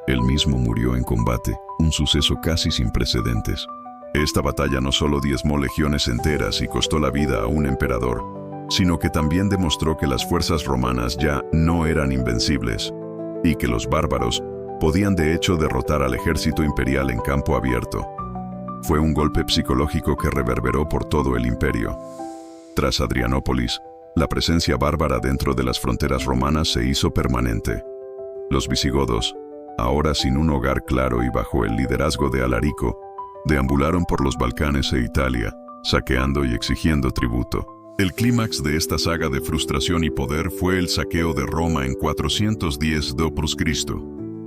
Él mismo murió en combate, un suceso casi sin precedentes. Esta batalla no solo diezmó legiones enteras y costó la vida a un emperador, sino que también demostró que las fuerzas romanas ya no eran invencibles, y que los bárbaros podían de hecho derrotar al ejército imperial en campo abierto. Fue un golpe psicológico que reverberó por todo el imperio. Tras Adrianópolis, la presencia bárbara dentro de las fronteras romanas se hizo permanente. Los visigodos, ahora sin un hogar claro y bajo el liderazgo de Alarico, deambularon por los Balcanes e Italia, saqueando y exigiendo tributo. El clímax de esta saga de frustración y poder fue el saqueo de Roma en 410 d.C.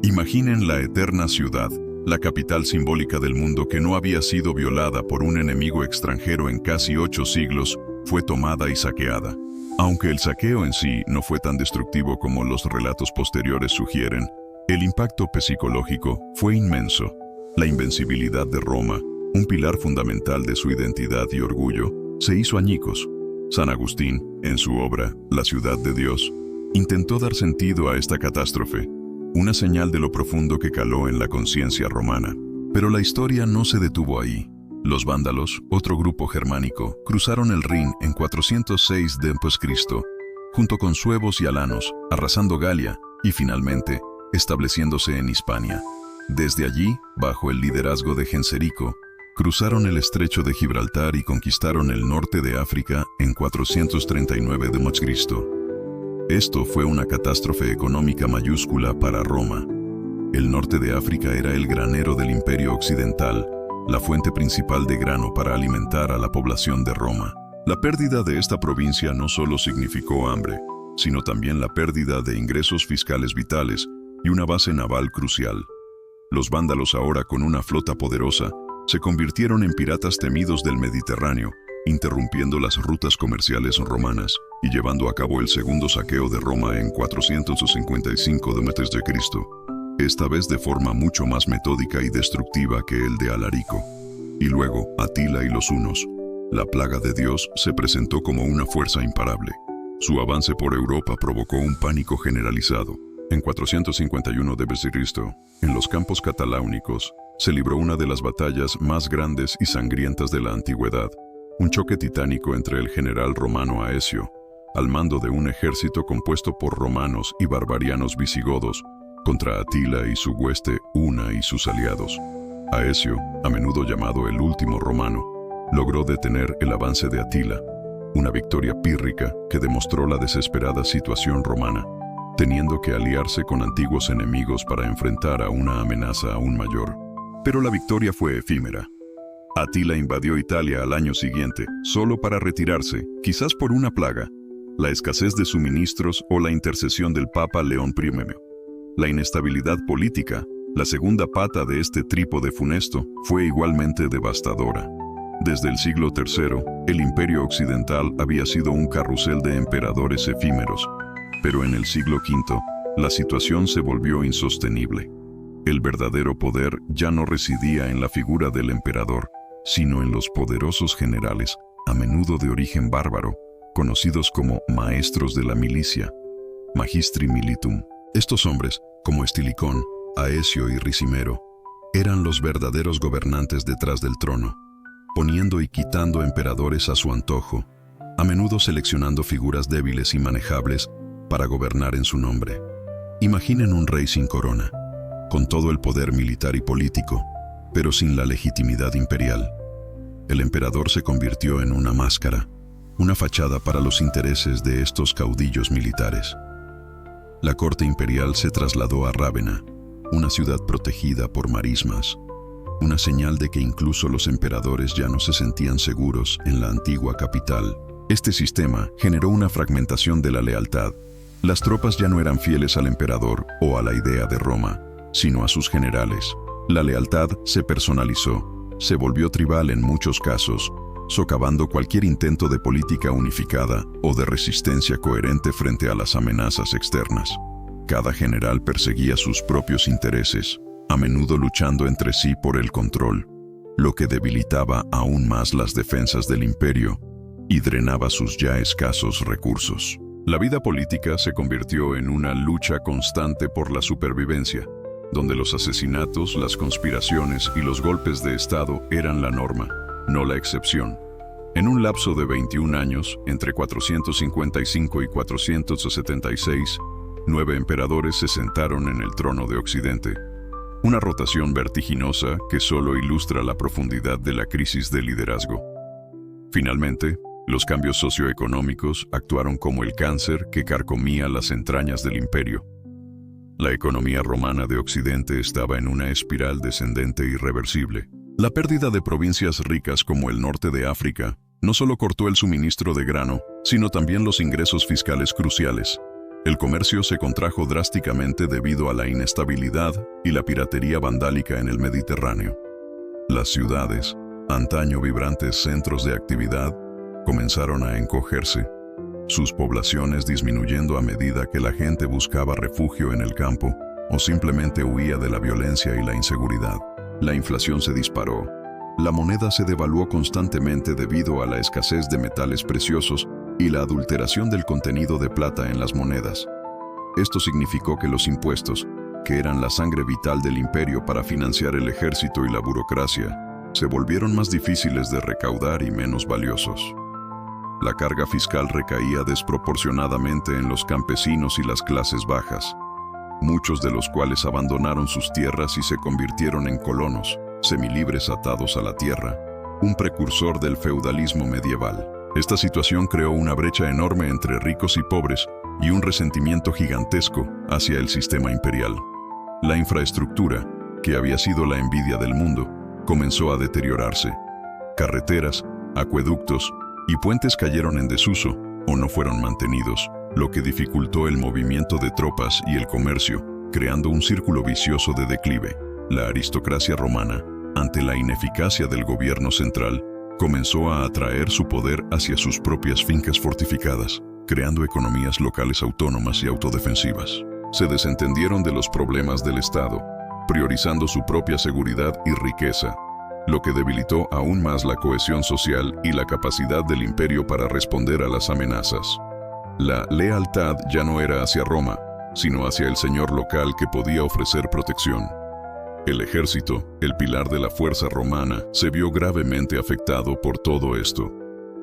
Imaginen la eterna ciudad, la capital simbólica del mundo que no había sido violada por un enemigo extranjero en casi 8 siglos, fue tomada y saqueada. Aunque el saqueo en sí no fue tan destructivo como los relatos posteriores sugieren, el impacto psicológico fue inmenso. La invencibilidad de Roma, un pilar fundamental de su identidad y orgullo, se hizo añicos. San Agustín, en su obra La ciudad de Dios, intentó dar sentido a esta catástrofe, una señal de lo profundo que caló en la conciencia romana. Pero la historia no se detuvo ahí. Los vándalos, otro grupo germánico, cruzaron el Rin en 406 d.C., junto con suevos y alanos, arrasando Galia y finalmente estableciéndose en Hispania. Desde allí, bajo el liderazgo de Genserico, cruzaron el estrecho de Gibraltar y conquistaron el norte de África en 439 d.C. Esto fue una catástrofe económica mayúscula para Roma. El norte de África era el granero del Imperio Occidental, la fuente principal de grano para alimentar a la población de Roma. La pérdida de esta provincia no solo significó hambre, sino también la pérdida de ingresos fiscales vitales y una base naval crucial. Los vándalos, ahora con una flota poderosa, se convirtieron en piratas temidos del Mediterráneo, interrumpiendo las rutas comerciales romanas y llevando a cabo el segundo saqueo de Roma en 455 d.C., esta vez de forma mucho más metódica y destructiva que el de Alarico. Y luego, Atila y los hunos. La plaga de Dios se presentó como una fuerza imparable. Su avance por Europa provocó un pánico generalizado. En 451 d.C., en los campos cataláunicos, se libró una de las batallas más grandes y sangrientas de la antigüedad, un choque titánico entre el general romano Aecio, al mando de un ejército compuesto por romanos y barbarianos visigodos, contra Atila y su hueste Una y sus aliados. Aecio, a menudo llamado el último romano, logró detener el avance de Atila, una victoria pírrica que demostró la desesperada situación romana, teniendo que aliarse con antiguos enemigos para enfrentar a una amenaza aún mayor. Pero la victoria fue efímera. Atila invadió Italia al año siguiente, solo para retirarse, quizás por una plaga, la escasez de suministros o la intercesión del Papa León I. La inestabilidad política, la segunda pata de este trípode funesto, fue igualmente devastadora. Desde el siglo III, el Imperio Occidental había sido un carrusel de emperadores efímeros, pero en el siglo V, la situación se volvió insostenible. El verdadero poder ya no residía en la figura del emperador, sino en los poderosos generales, a menudo de origen bárbaro, conocidos como maestros de la milicia, magistri militum. Estos hombres, como Estilicón, Aecio y Ricimero, eran los verdaderos gobernantes detrás del trono, poniendo y quitando emperadores a su antojo, a menudo seleccionando figuras débiles y manejables para gobernar en su nombre. Imaginen un rey sin corona, con todo el poder militar y político, pero sin la legitimidad imperial. El emperador se convirtió en una máscara, una fachada para los intereses de estos caudillos militares. La corte imperial se trasladó a Rávena, una ciudad protegida por marismas, una señal de que incluso los emperadores ya no se sentían seguros en la antigua capital. Este sistema generó una fragmentación de la lealtad. Las tropas ya no eran fieles al emperador o a la idea de Roma, sino a sus generales. La lealtad se personalizó, se volvió tribal en muchos casos, socavando cualquier intento de política unificada o de resistencia coherente frente a las amenazas externas. Cada general perseguía sus propios intereses, a menudo luchando entre sí por el control, lo que debilitaba aún más las defensas del imperio y drenaba sus ya escasos recursos. La vida política se convirtió en una lucha constante por la supervivencia, donde los asesinatos, las conspiraciones y los golpes de Estado eran la norma, no la excepción. En un lapso de 21 años, entre 455 y 476, 9 emperadores se sentaron en el trono de Occidente. Una rotación vertiginosa que solo ilustra la profundidad de la crisis de liderazgo. Finalmente, los cambios socioeconómicos actuaron como el cáncer que carcomía las entrañas del imperio. La economía romana de Occidente estaba en una espiral descendente irreversible. La pérdida de provincias ricas como el norte de África no solo cortó el suministro de grano, sino también los ingresos fiscales cruciales. El comercio se contrajo drásticamente debido a la inestabilidad y la piratería vandálica en el Mediterráneo. Las ciudades, antaño vibrantes centros de actividad, comenzaron a encogerse, sus poblaciones disminuyendo a medida que la gente buscaba refugio en el campo o simplemente huía de la violencia y la inseguridad. La inflación se disparó. La moneda se devaluó constantemente debido a la escasez de metales preciosos y la adulteración del contenido de plata en las monedas. Esto significó que los impuestos, que eran la sangre vital del imperio para financiar el ejército y la burocracia, se volvieron más difíciles de recaudar y menos valiosos. La carga fiscal recaía desproporcionadamente en los campesinos y las clases bajas, muchos de los cuales abandonaron sus tierras y se convirtieron en colonos, semilibres atados a la tierra, un precursor del feudalismo medieval. Esta situación creó una brecha enorme entre ricos y pobres y un resentimiento gigantesco hacia el sistema imperial. La infraestructura, que había sido la envidia del mundo, comenzó a deteriorarse. Carreteras, acueductos y puentes cayeron en desuso o no fueron mantenidos, lo que dificultó el movimiento de tropas y el comercio, creando un círculo vicioso de declive. La aristocracia romana, ante la ineficacia del gobierno central, comenzó a atraer su poder hacia sus propias fincas fortificadas, creando economías locales autónomas y autodefensivas. Se desentendieron de los problemas del Estado, priorizando su propia seguridad y riqueza, lo que debilitó aún más la cohesión social y la capacidad del imperio para responder a las amenazas. La lealtad ya no era hacia Roma, sino hacia el señor local que podía ofrecer protección. El ejército, el pilar de la fuerza romana, se vio gravemente afectado por todo esto.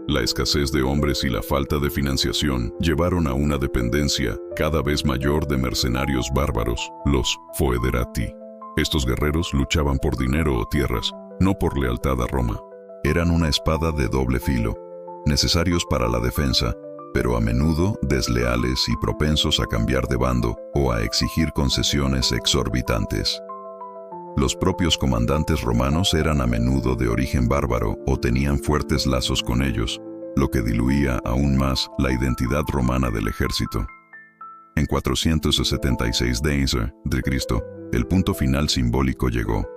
La escasez de hombres y la falta de financiación llevaron a una dependencia cada vez mayor de mercenarios bárbaros, los foederati. Estos guerreros luchaban por dinero o tierras, no por lealtad a Roma. Eran una espada de doble filo, necesarios para la defensa, pero a menudo desleales y propensos a cambiar de bando o a exigir concesiones exorbitantes. Los propios comandantes romanos eran a menudo de origen bárbaro o tenían fuertes lazos con ellos, lo que diluía aún más la identidad romana del ejército. En 476 d.C., el punto final simbólico llegó.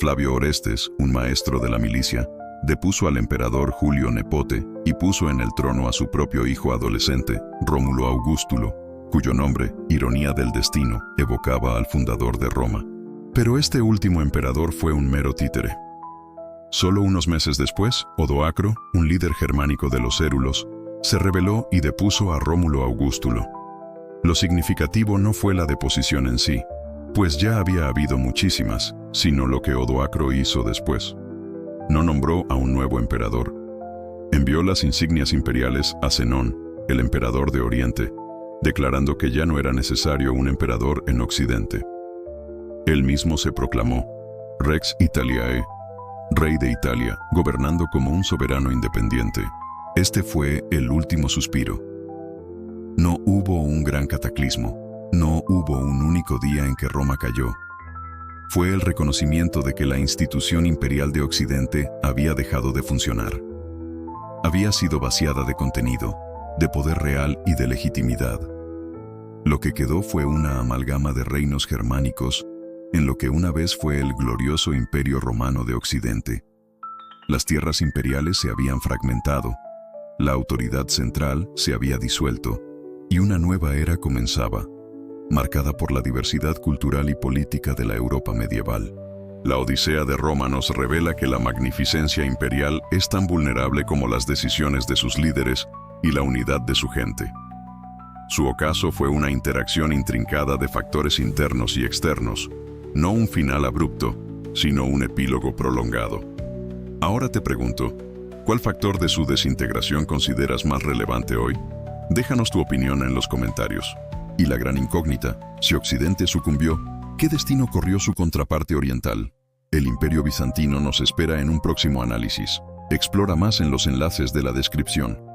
Flavio Orestes, un maestro de la milicia, depuso al emperador Julio Nepote y puso en el trono a su propio hijo adolescente, Rómulo Augustulo, cuyo nombre, ironía del destino, evocaba al fundador de Roma. Pero este último emperador fue un mero títere. Solo unos meses después, Odoacro, un líder germánico de los érulos, se rebeló y depuso a Rómulo Augustulo. Lo significativo no fue la deposición en sí, pues ya había habido muchísimas, sino lo que Odoacro hizo después. No nombró a un nuevo emperador. Envió las insignias imperiales a Zenón, el emperador de Oriente, declarando que ya no era necesario un emperador en Occidente. Él mismo se proclamó Rex Italiae, rey de Italia, gobernando como un soberano independiente. Este fue el último suspiro. No hubo un gran cataclismo, no hubo un único día en que Roma cayó. Fue el reconocimiento de que la institución imperial de Occidente había dejado de funcionar. Había sido vaciada de contenido, de poder real y de legitimidad. Lo que quedó fue una amalgama de reinos germánicos en lo que una vez fue el glorioso Imperio Romano de Occidente. Las tierras imperiales se habían fragmentado, la autoridad central se había disuelto y una nueva era comenzaba, marcada por la diversidad cultural y política de la Europa medieval. La Odisea de Roma nos revela que la magnificencia imperial es tan vulnerable como las decisiones de sus líderes y la unidad de su gente. Su ocaso fue una interacción intrincada de factores internos y externos, no un final abrupto, sino un epílogo prolongado. Ahora te pregunto, ¿cuál factor de su desintegración consideras más relevante hoy? Déjanos tu opinión en los comentarios. Y la gran incógnita, si Occidente sucumbió, ¿qué destino corrió su contraparte oriental? El Imperio Bizantino nos espera en un próximo análisis. Explora más en los enlaces de la descripción.